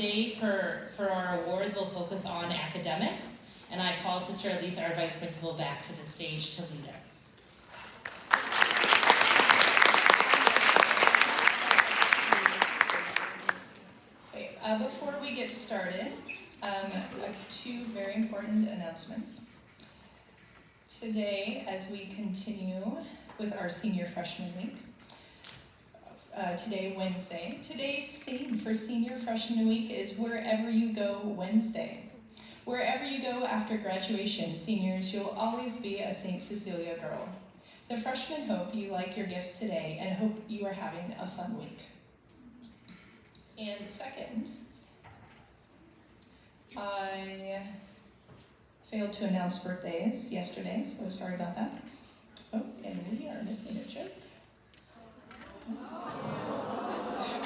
today for our awards, we'll focus on academics, and I call Sister Elisa, our Vice Principal, back to the stage to lead us. Before we get started, I have two very important announcements. Today, as we continue with our Senior Freshman Week, today, Wednesday, today's theme for Senior Freshman Week is Wherever You Go Wednesday. Wherever you go after graduation, seniors, you'll always be a St. Cecilia girl. The freshmen hope you like your gifts today and hope you are having a fun week. And second, I failed to announce birthdays yesterday, so sorry about that. Oh, and we are missing a joke.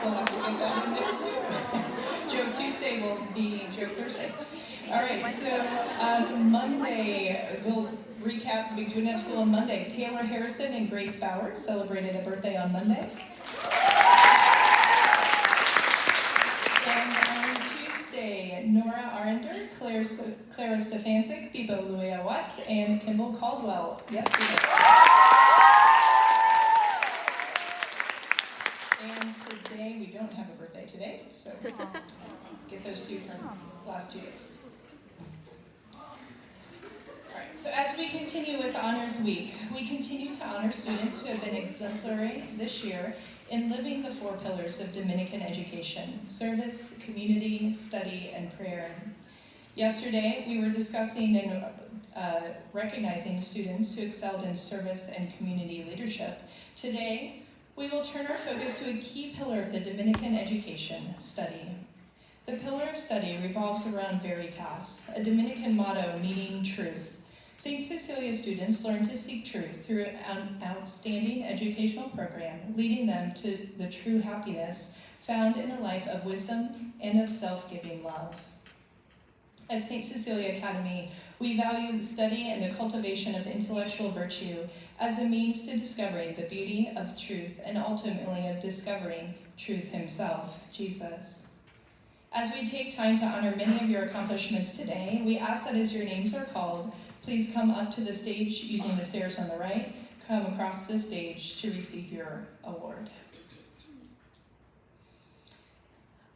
We'll have to get that in there too. Joke Tuesday will be Joke Thursday. All right, so Monday, we'll recap because we didn't have school on Monday. Taylor Harrison and Grace Bowers celebrated a birthday on Monday. Nora Arender, Clara Stefancic, Bibo Luia Watts, and Kimball Caldwell yesterday. And today, we don't have a birthday today, so get those two from the last 2 days. All right, so as we continue with Honors Week, we continue to honor students who have been exemplary this year in living the 4 pillars of Dominican education: service, community, study, and prayer. Yesterday, we were discussing and recognizing students who excelled in service and community leadership. Today, we will turn our focus to a key pillar of the Dominican education: study. The pillar of study revolves around Veritas, a Dominican motto meaning truth. St. Cecilia students learn to seek truth through an outstanding educational program, leading them to the true happiness found in a life of wisdom and of self-giving love. At St. Cecilia Academy, we value the study and the cultivation of intellectual virtue as a means to discovering the beauty of truth and ultimately of discovering truth himself, Jesus. As we take time to honor many of your accomplishments today, we ask that as your names are called, please come up to the stage using the stairs on the right, come across the stage to receive your award.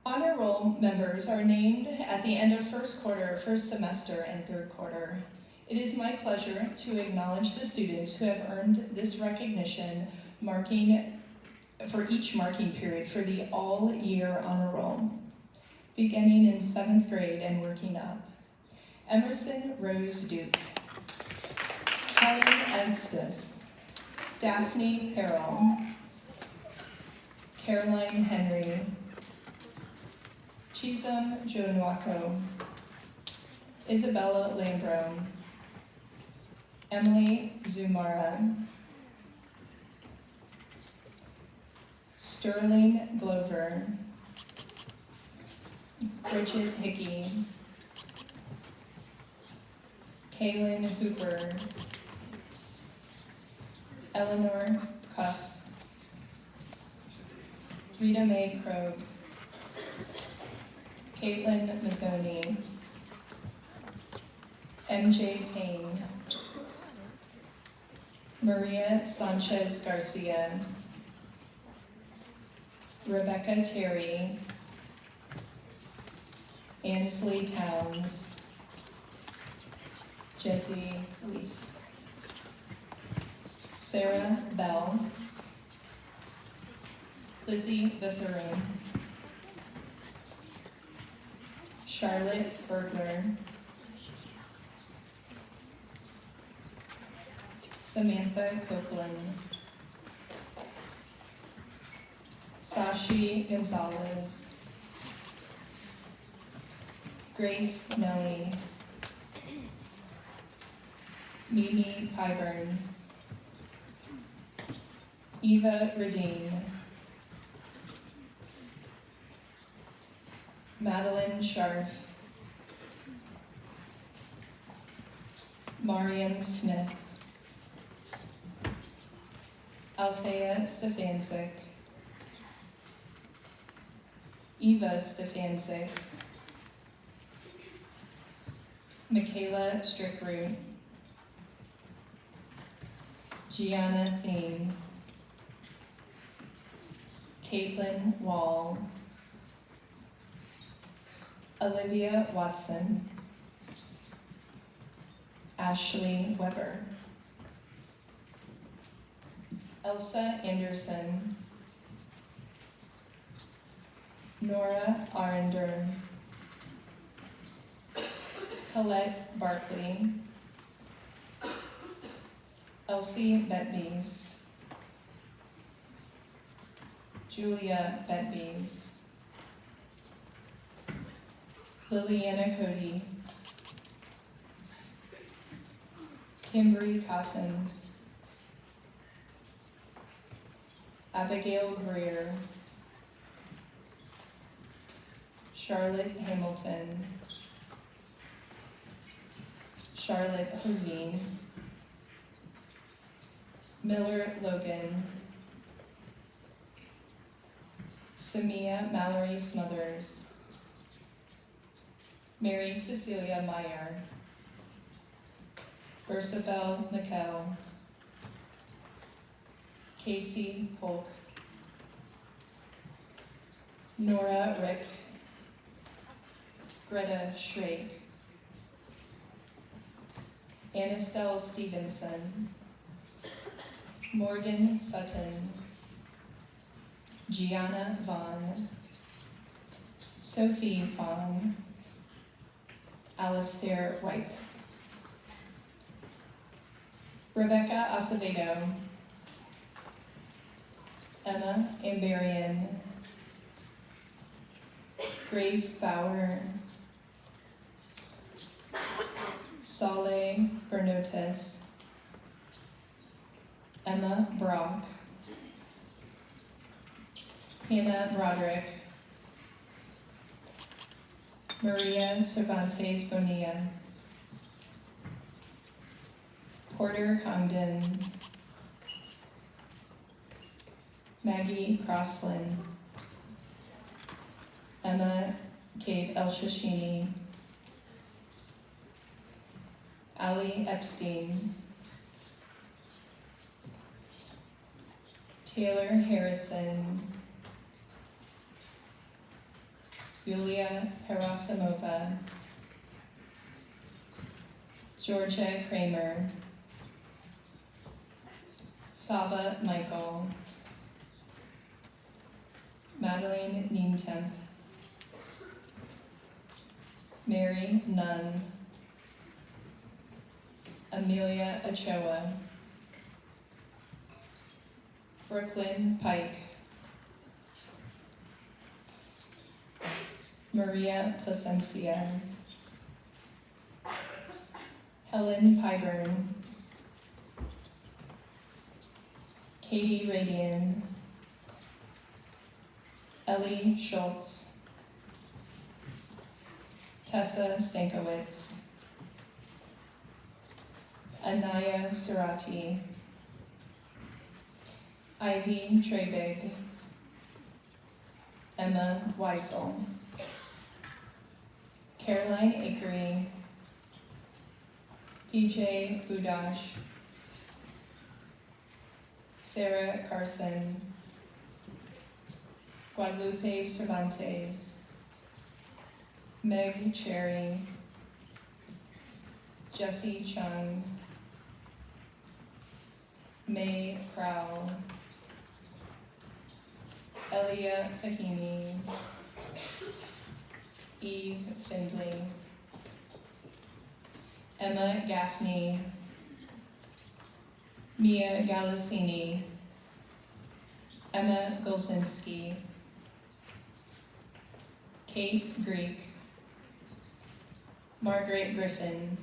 Honor roll members are named at the end of first quarter, first semester, and third quarter. It is my pleasure to acknowledge the students who have earned this recognition for each marking period for the all-year honor roll, beginning in 7th grade and working up. Emerson Rose Duke, Helen Estes, Daphne Harrell, Caroline Henry, Chisholm Jonuaco, Isabella Lambrone, Emily Zumara, Sterling Glover, Bridget Hickey, Kaylin Hooper, Eleanor Cuff, Rita Mae Krogh, Caitlin Mazzoni, MJ Payne, Maria Sanchez Garcia, Rebecca Terry, Ansley Towns, Jessie Weiss, Sarah Bell, Lizzie Vitharoon, Charlotte Bergler, Samantha Copeland, Sashi Gonzalez, Grace Nelly, Mimi Pyburn, Eva Radine, Madeline Scharf, Mariam Smith, Althea Stefancic, Eva Stefancic, Michaela Strickroot, Gianna Thiem, Caitlin Wall, Olivia Watson, Ashley Weber, Elsa Anderson, Nora Arender, Colette Barkley, Elsie Betbies, Julia Betbies, Liliana Cody, Kimberly Cotton, Abigail Greer, Charlotte Hamilton, Charlotte Hoveen, Miller Logan, Samia Mallory Smothers, Mary Cecilia Meyer, Ursabel McKell, Casey Polk, Nora Rick, Greta Schrake, Anastelle Stevenson, Morgan Sutton, Gianna Vaughn, Sophie Fong, Alistair White, Rebecca Acevedo, Emma Amberian, Grace Bauer, Saleh Bernotes, Emma Brock, Hannah Broderick, Maria Cervantes Bonilla, Porter Congdon, Maggie Crossland, Emma Kate El-Shashini, Ali Epstein, Taylor Harrison, Yulia Herasimova, Georgia Kramer, Saba Michael, Madeline Nientemp, Mary Nunn, Amelia Ochoa, Brooklyn Pike, Maria Placencia, Helen Pyburn, Katie Radian, Ellie Schultz, Tessa Stankiewicz, Anaya Surati, Ivy Trebig, Emma Weisel, Caroline Akery, PJ Budash, Sarah Carson, Guadalupe Cervantes, Meg Cherry, Jessie Chung, May Crowell, Elia Fahimi, Eve Findley, Emma Gaffney, Mia Galassini, Emma Golsinski, Kate Greek, Margaret Griffin,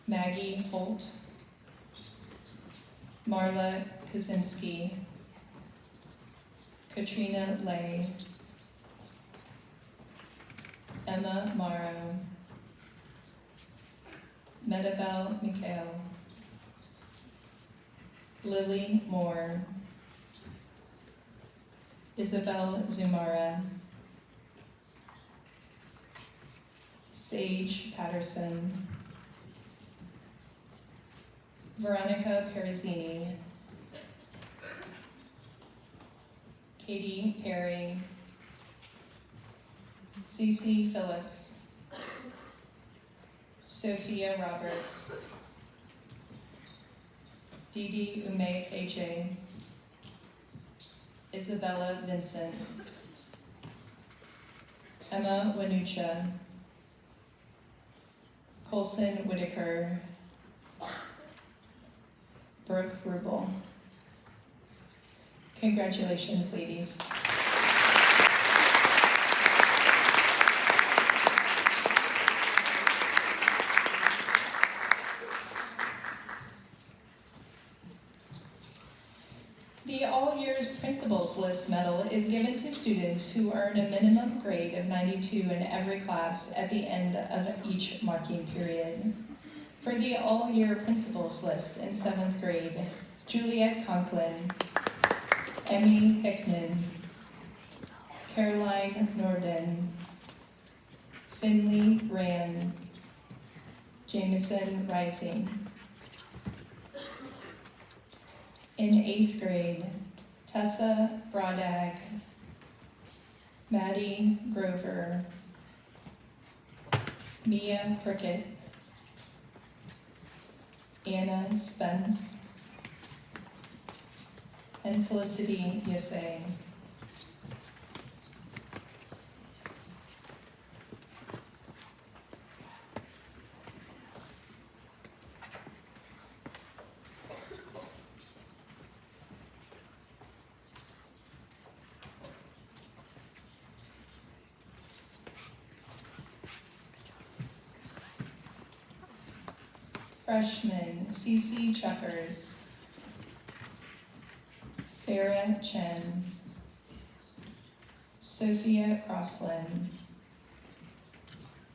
Maggie Holt, Marla Kaczynski, Katrina Lay, Emma Morrow, Medabel Mikhail, Lily Moore, Isabel Zumara, Sage Patterson, Veronica Perizini, Katie Perry, Cece Phillips, Sophia Roberts, Didi Ume KJ, Isabella Vincent, Emma Wanucha, Colson Whitaker, Brooke Rubel. Congratulations, ladies. The All Years Principals List Medal is given to students who earn a minimum grade of 92 in every class at the end of each marking period. For the All Year Principals List in 7th grade, Juliet Conklin, Emmy Hickman, Caroline Norden, Finley Rand, Jameson Rising. In 8th grade, Tessa Brodag, Maddie Grover, Mia Prickett, Anna Spence, and Felicity Yasay. Freshman, Cece Chuckers, Farah Chen, Sophia Crossland,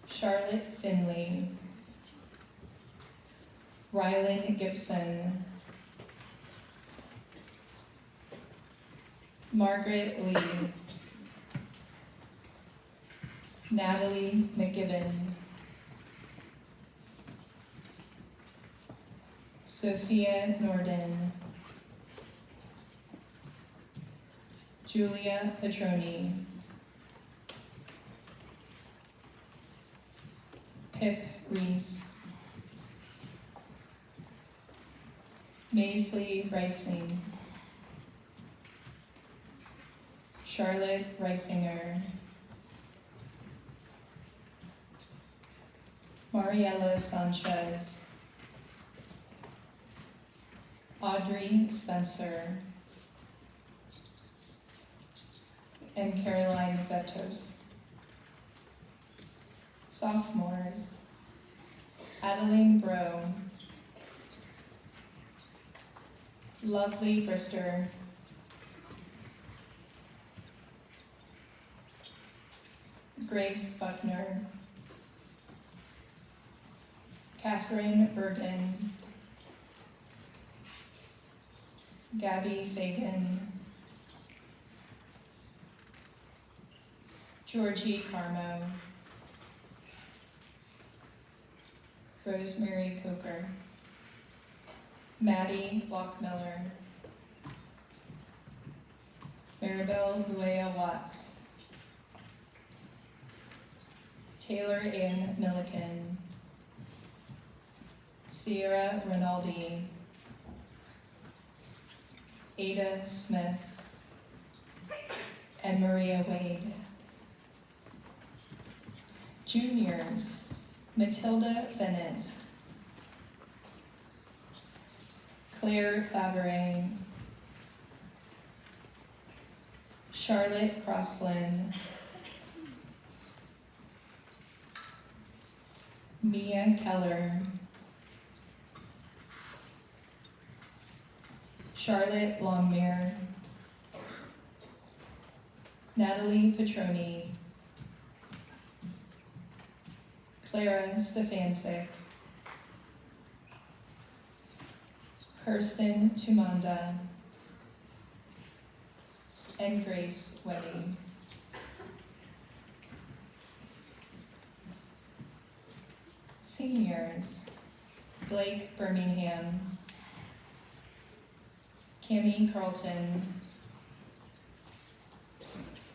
Charlotte Finley, Rylan Gibson, Margaret Lee, Natalie McGibbon, Sophia Norden, Julia Petroni, Pip Reese, Maisley Reising, Charlotte Reisinger, Mariela Sanchez, Audrey Spencer, and Caroline Betos. Sophomores, Adeline Bro, Lovely Brister, Grace Buckner, Catherine Bergen, Gabby Fagan, Georgie Carmo, Rosemary Coker, Maddie Lockmiller, Maribel Huea Watts, Taylor Ann Milliken, Sierra Rinaldi, Ada Smith, and Maria Wade. Juniors, Matilda Bennett, Claire Faberé, Charlotte Crossland, Mia Keller, Charlotte Longmire, Natalie Petroni, Clara Stefancic, Kirsten Tumanda, and Grace Wedding. seniors, Blake Birmingham, Cammie Carlton,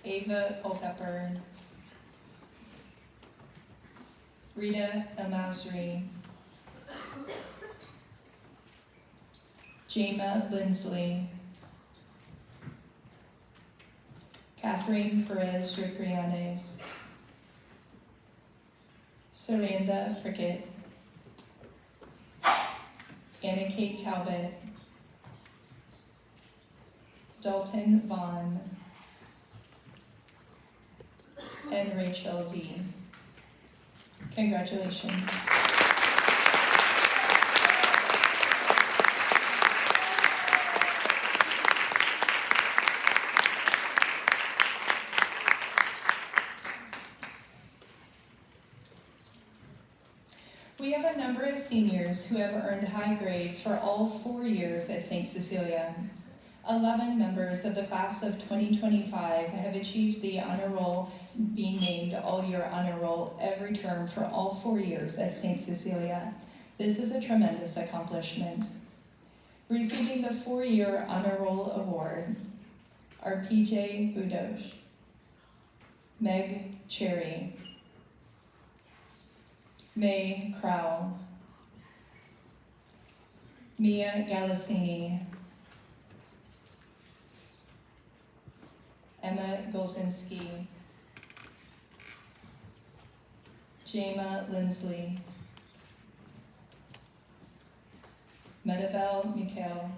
Ava Culpepper, Rita Amazri, Jama Lindsley, Catherine Perez Ricrianes, Saranda Prickett, Anna Kate Talbot, Dalton Vaughn, and Rachel V. Congratulations. We have a number of seniors who have earned high grades for all 4 years at St. Cecilia. 11 members of the class of 2025 have achieved the honor roll, being named all-year honor roll every term for all 4 years at St. Cecilia. This is a tremendous accomplishment. Receiving the 4-year honor roll award are PJ Budosh, Meg Cherry, May Crowell, Mia Galassini, Emma Golzinski, Jama Lindsley, Medabel Mikhail,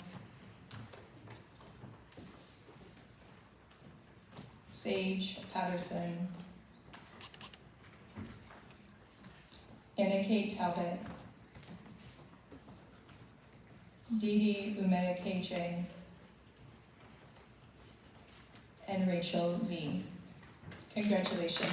Sage Patterson, Anna Kate Talbot, Didi Umea KJ, and Rachel V. Congratulations.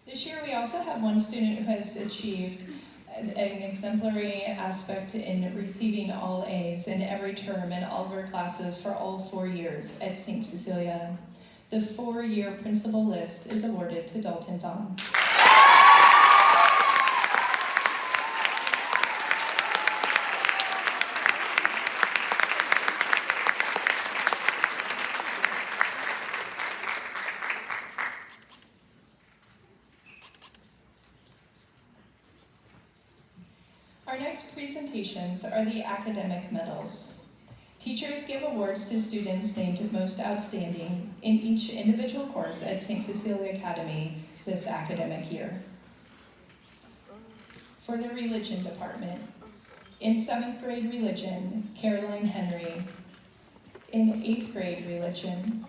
This year we also have one student who has achieved an exemplary aspect in receiving all A's in every term in all of her classes for all 4 years at St. Cecilia. The 4-year principal list is awarded to Dalton Vaughn. Our next presentations are the academic medals. Teachers give awards to students named most outstanding in each individual course at St. Cecilia Academy this academic year. For the religion department, in 7th grade religion, Caroline Henry. In 8th grade religion,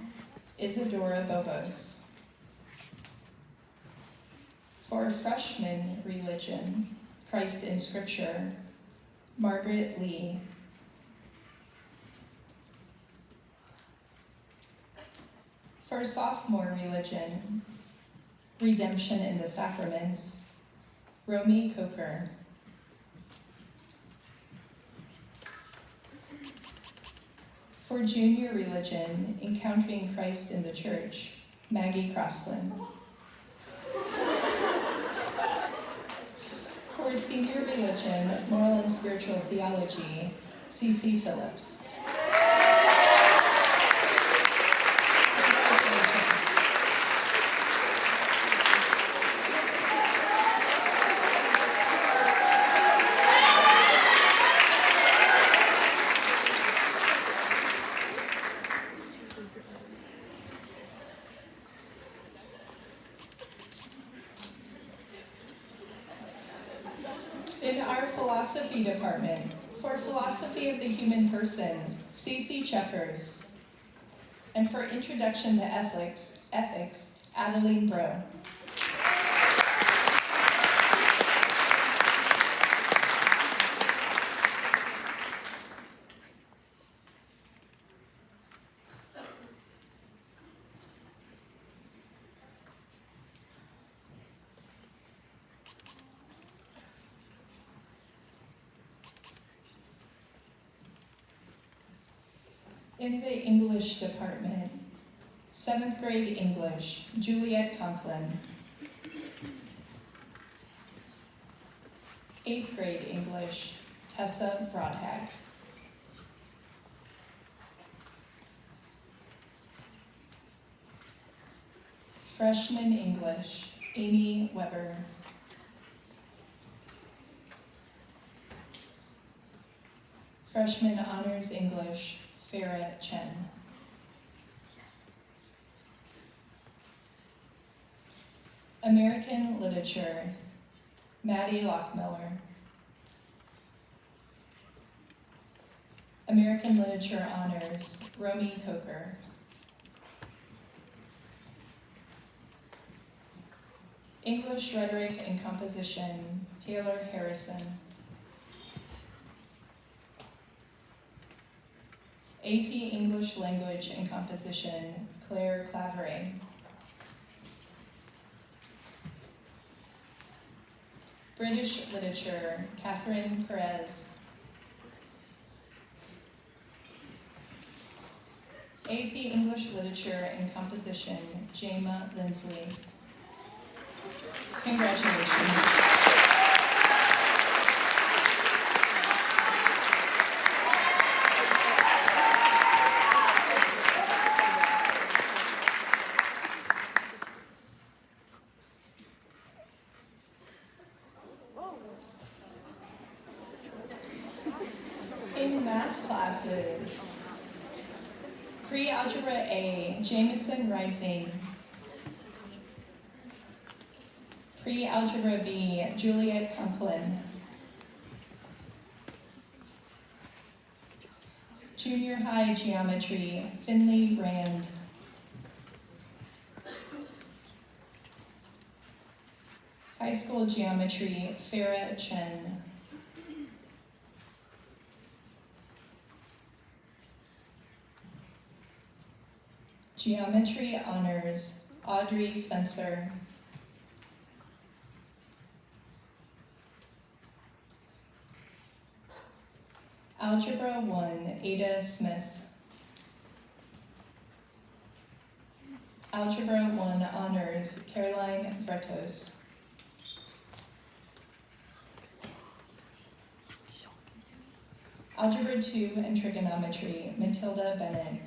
Isadora Bobos. For freshman religion, Christ in Scripture, Margaret Lee. For sophomore religion, Redemption in the Sacraments, Romy Coker. For junior religion, Encountering Christ in the Church, Maggie Crossland. For senior religion, moral and spiritual theology, C.C. Phillips. In our philosophy department, for philosophy of the human person, C.C. Cheffers. And for introduction to ethics, Adeline Bro. In the English department, 7th grade English, Juliet Conklin. 8th grade English, Tessa Broadhack. Freshman English, Amy Weber. Freshman Honors English, Farah Chen. American Literature, Maddie Lockmiller. American Literature Honors, Romy Coker. English Rhetoric and Composition, Taylor Harrison. AP English Language and Composition, Claire Claveret. British Literature, Catherine Perez. AP English Literature and Composition, Jama Lindsley. Congratulations. In math classes, Pre-Algebra A, Jameson Rising. Pre-Algebra B, Juliet Conklin. Junior High Geometry, Finley Rand. High School Geometry, Farah Chen. Geometry Honors, Audrey Spencer. Algebra 1, Ada Smith. Algebra 1 Honors, Caroline Bretos. Algebra 2 and Trigonometry, Matilda Bennett.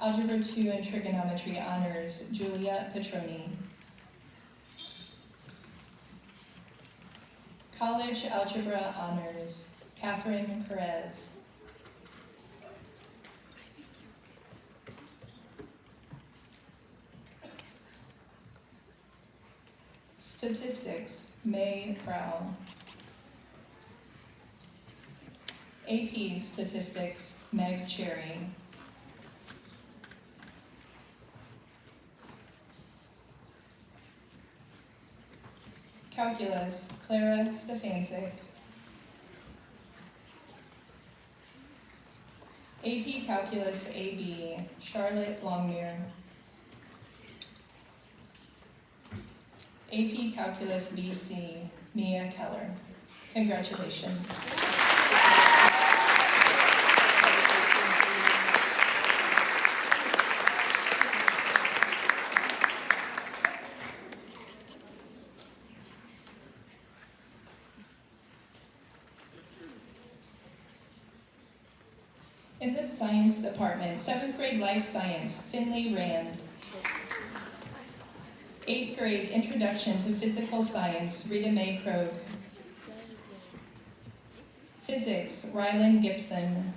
Algebra 2 and Trigonometry Honors, Julia Petroni. College Algebra Honors, Catherine Perez. Statistics, May Prowl. AP Statistics, Meg Cherry. Calculus, Clara Stefancic. AP Calculus AB, Charlotte Longmire. AP Calculus BC, Mia Keller. Congratulations. In the Science Department, 7th grade Life Science, Finley Rand. 8th grade Introduction to Physical Science, Rita Mae Krogh. Physics, Ryland Gibson.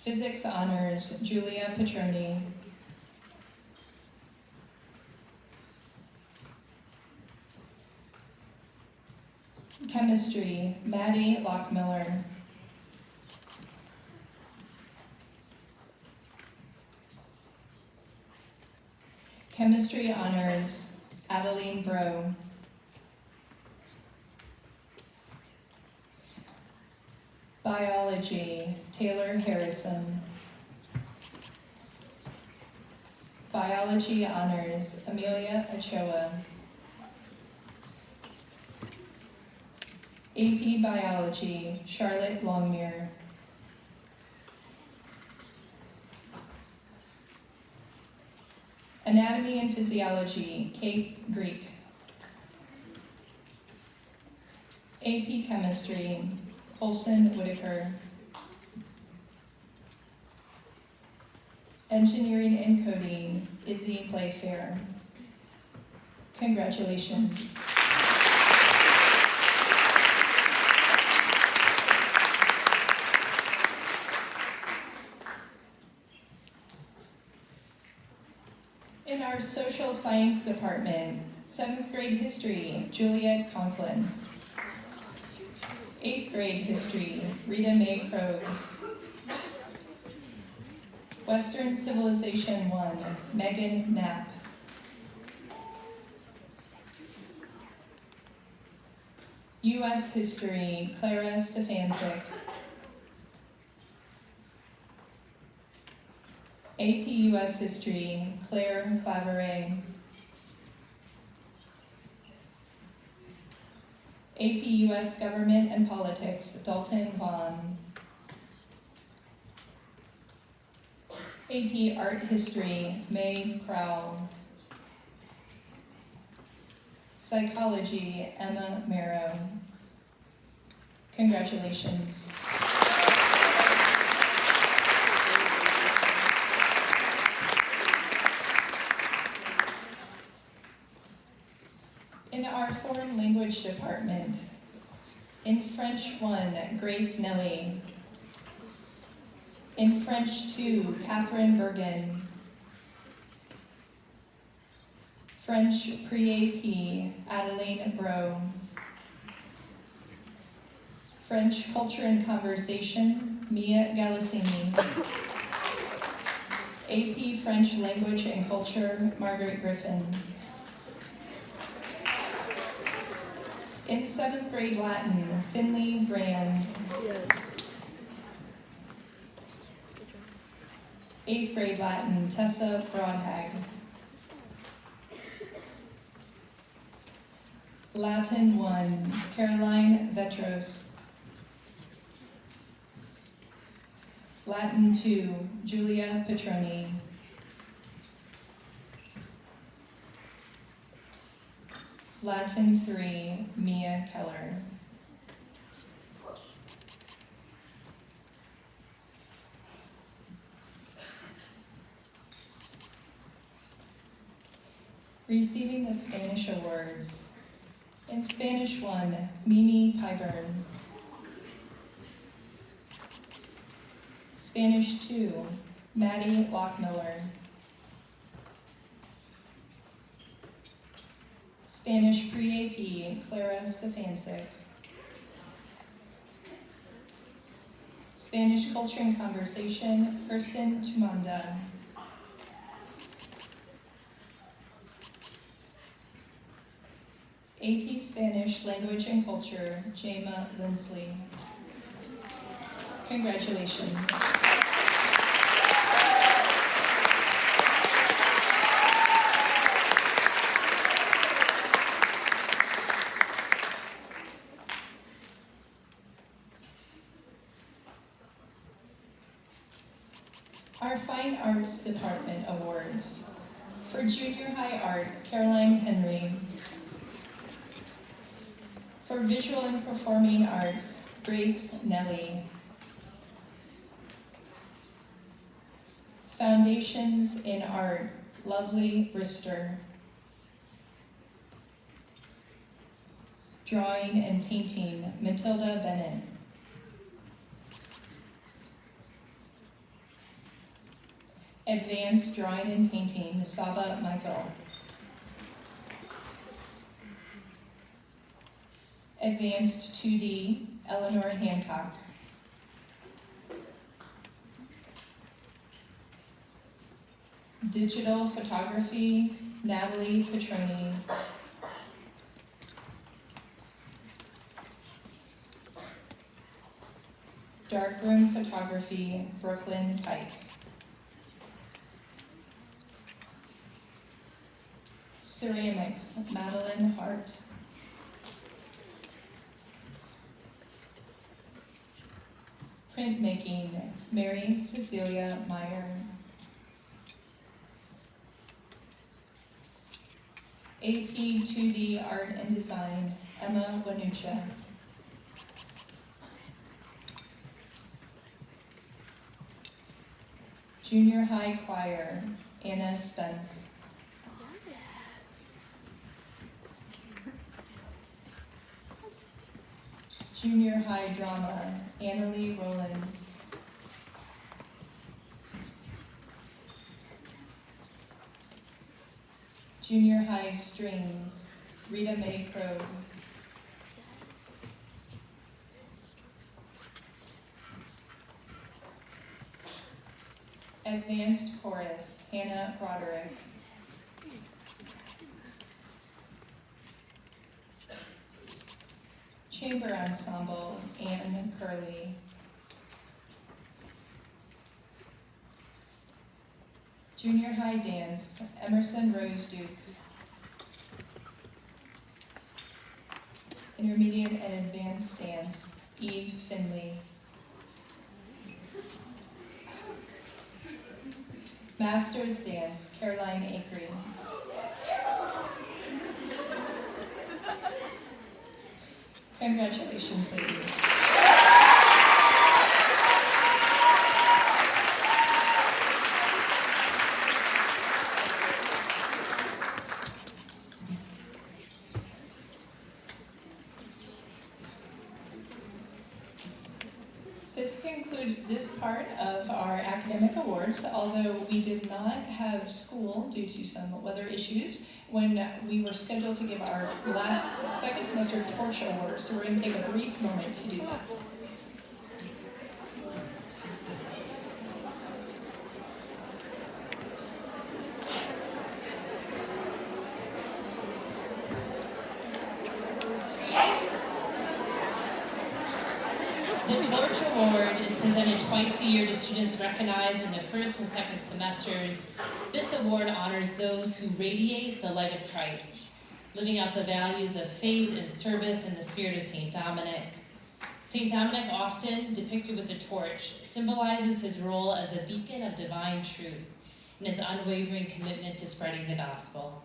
Physics Honors, Julia Petroni. Chemistry, Maddie Lockmiller. Chemistry Honors, Adeline Bro. Biology, Taylor Harrison. Biology Honors, Amelia Ochoa. AP Biology, Charlotte Longmire. Anatomy and Physiology, Kate Greek. AP Chemistry, Colson Whitaker. Engineering and Coding, Izzy Playfair. Congratulations. In our Social Science Department, 7th grade History, Juliet Conklin. 8th grade History, Rita Mae Krogh. Western Civilization 1, Megan Knapp. U.S. History, Clara Stefanczyk. AP U.S. History, Claire Claveray. AP U.S. Government and Politics, Dalton Vaughn. AP Art History, May Crowell. Psychology, Emma Marrow. Congratulations. In our Foreign Language Department, in French 1, Grace Nelly. In French 2, Catherine Bergen. French Pre-AP, Adeline Bro. French Culture and Conversation, Mia Galassini. AP French Language and Culture, Margaret Griffin. In 7th grade Latin, Finley Brand. 8th grade Latin, Tessa Broadhag. Latin 1, Caroline Vetros. Latin 2, Julia Petroni. Latin 3, Mia Keller. Receiving the Spanish awards. In Spanish 1, Mimi Pyburn. Spanish 2, Maddie Lockmiller. Spanish Pre-AP, Clara Stefanczyk. Spanish Culture and Conversation, Kirsten Tumanda. AP Spanish Language and Culture, Jema Lindsley. Congratulations. Our Fine Arts Department Awards. For Junior High Art, Caroline Henry. For Visual and Performing Arts, Grace Nelly. Foundations in Art, Lovely Brister. Drawing and Painting, Matilda Bennett. Advanced Drawing and Painting, Saba Michael. Advanced 2D, Eleanor Hancock. Digital Photography, Natalie Petroni. Darkroom Photography, Brooklyn Pike. Ceramics, Madeline Hart. Printmaking, Mary Cecilia Meyer. AP 2D Art and Design, Emma Wanucha. Junior High Choir, Anna Spence. Junior High Drama, Annalie Rollins. Junior High Strings, Rita Mae Krogh. Advanced Chorus, Hannah Broderick. Chamber Ensemble, Anne Curley. Junior High Dance, Emerson Rose Duke. Intermediate and Advanced Dance, Eve Finley. Masters Dance, Caroline Akery. Congratulations, ladies. This concludes this part of our academic awards, although we did not have school due to some weather issues when we were scheduled to give our second semester torch awards, so we're going to take a brief moment to do that. The Torch Award is presented twice a year to students recognized in the first and second semesters. This award honors those who radiate the light of Christ, living out the values of faith and service in the spirit of St. Dominic. St. Dominic, often depicted with the torch, symbolizes his role as a beacon of divine truth and his unwavering commitment to spreading the gospel.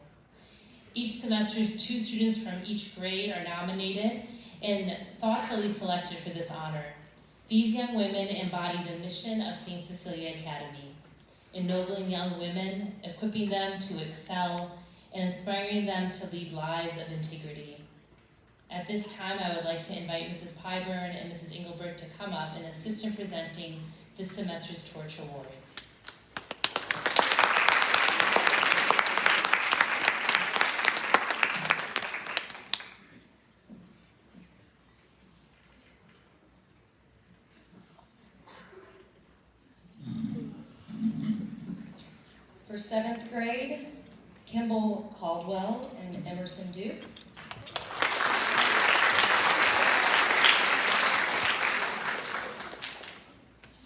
Each semester, 2 students from each grade are nominated and thoughtfully selected for this honor. These young women embody the mission of St. Cecilia Academy, ennobling young women, equipping them to excel, and inspiring them to lead lives of integrity. At this time, I would like to invite Mrs. Pyburn and Mrs. Engelberg to come up and assist in presenting this semester's Torch Award. For 7th grade, Kimball Caldwell and Emerson Duke.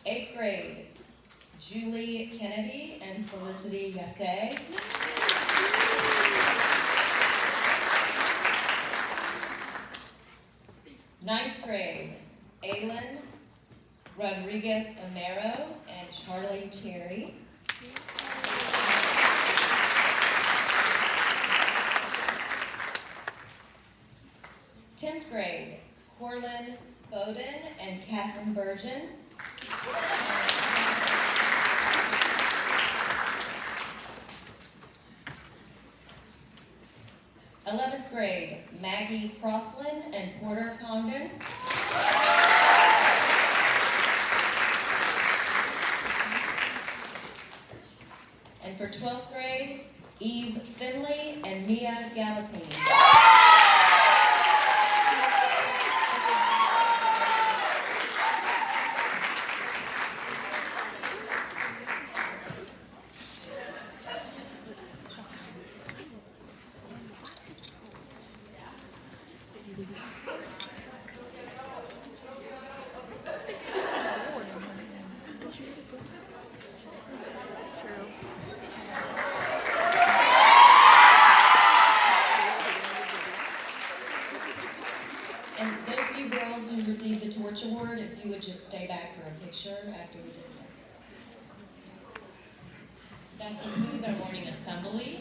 Eighth grade, Julie Kennedy and Felicity Yassay. Ninth grade, Aylin Rodriguez Amaro and Charlie Cherry. 10th grade, Corlin Bowden and Catherine Burgeon. 11th grade, Maggie Crosslin and Porter Congdon. And for 12th grade, Eve Finley and Mia Galatini. And those of you girls who receive the Torch Award, if you would just stay back for a picture after we dismiss. That concludes our morning assembly.